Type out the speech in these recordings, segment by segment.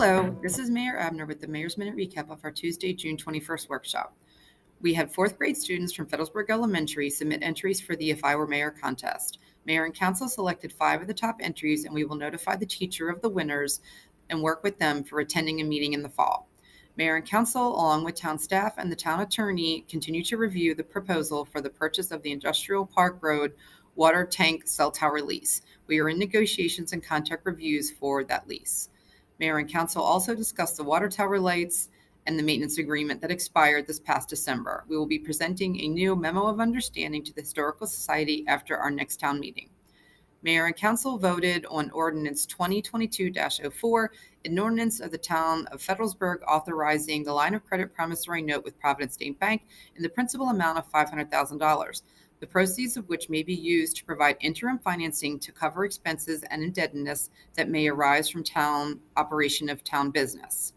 Hello, this is Mayor Abner with the Mayor's Minute Recap of our Tuesday, June 21st workshop. We had fourth grade students from Fittlesburg Elementary submit entries for the If I Were Mayor contest. Mayor and Council selected 5 of the top entries, and we will notify the teacher of the winners and work with them for attending a meeting in the fall. Mayor and Council, along with town staff and the town attorney, continue to review the proposal for the purchase of the Industrial Park Road water tank cell tower lease. We are in negotiations and contract reviews for that lease. Mayor and Council also discussed the water tower lights and the maintenance agreement that expired this past December. We will be presenting a new memo of understanding to the Historical Society after our next town meeting. Mayor and Council voted on Ordinance 2022-04, an ordinance of the Town of Fittlesburg authorizing the line of credit promissory note with Providence State Bank in the principal amount of $500,000, the proceeds of which may be used to provide interim financing to cover expenses and indebtedness that may arise from town operation of town business.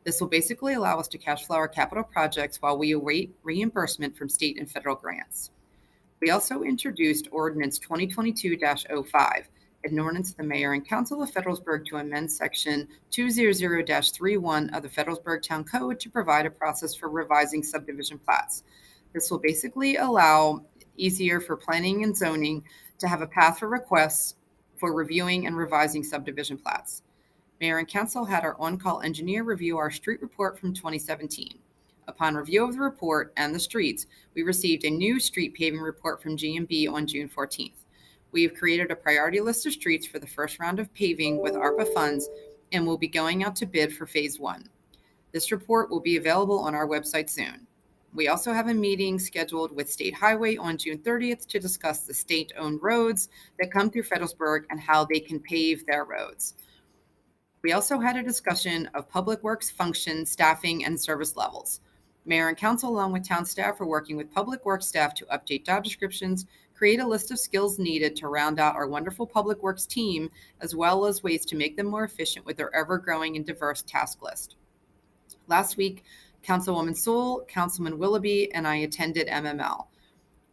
This will basically allow us to cash flow our capital projects while we await reimbursement from state and federal grants. We also introduced Ordinance 2022-05, an ordinance of the Mayor and Council of Fittlesburg to amend Section 200-31 of the Fittlesburg Town Code to provide a process for revising subdivision plats. This will basically allow easier for planning and zoning to have a path for requests for reviewing and revising subdivision plats. Mayor and Council had our on-call engineer review our street report from 2017. Upon review of the report and the streets, we received a new street paving report from G&B on June 14th. We have created a priority list of streets for the first round of paving with ARPA funds and will be going out to bid for Phase 1. This report will be available on our website soon. We also have a meeting scheduled with State Highway on June 30th to discuss the state-owned roads that come through Fittlesburg and how they can pave their roads. We also had a discussion of public works function, staffing, and service levels. Mayor and Council, along with town staff, are working with public works staff to update job descriptions, create a list of skills needed to round out our wonderful public works team, as well as ways to make them more efficient with their ever-growing and diverse task list. Last week, Councilwoman Sewell, Councilman Willoughby, and I attended MML.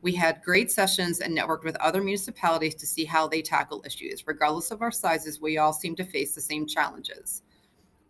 We had great sessions and networked with other municipalities to see how they tackle issues. Regardless of our sizes, we all seem to face the same challenges.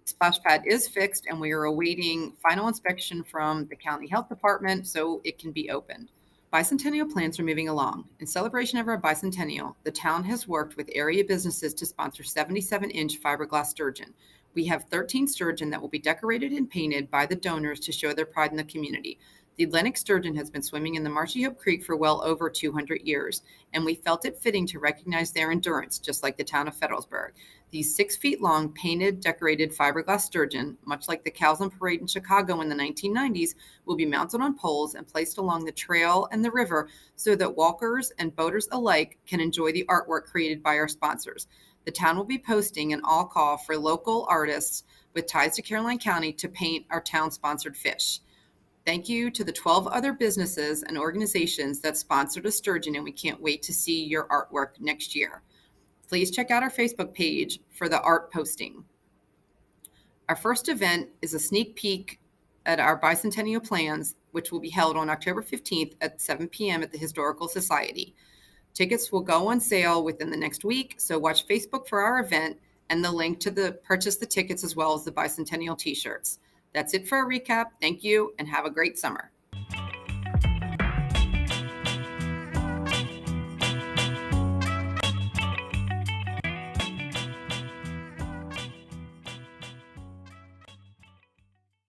Splash pad is fixed, and we are awaiting final inspection from the county health department so it can be opened. Bicentennial plans are moving along. In celebration of our bicentennial, the town has worked with area businesses to sponsor 77-inch fiberglass sturgeon. We have 13 sturgeon that will be decorated and painted by the donors to show their pride in the community. The Atlantic sturgeon has been swimming in the Marshy Hope Creek for well over 200 years, and we felt it fitting to recognize their endurance, just like the town of Fittlesburg. These 6 feet long, painted, decorated fiberglass sturgeon, much like the cows on parade in Chicago in the 1990s, will be mounted on poles and placed along the trail and the river so that walkers and boaters alike can enjoy the artwork created by our sponsors. The town will be posting an all call for local artists with ties to Caroline County to paint our town-sponsored fish. Thank you to the 12 other businesses and organizations that sponsored a sturgeon, and we can't wait to see your artwork next year. Please check out our Facebook page for the art posting. Our first event is a sneak peek at our bicentennial plans, which will be held on October 15th at 7 p.m. at the Historical Society. Tickets will go on sale within the next week, so watch Facebook for our event and the link to purchase the tickets as well as the bicentennial t-shirts. That's it for our recap. Thank you and have a great summer.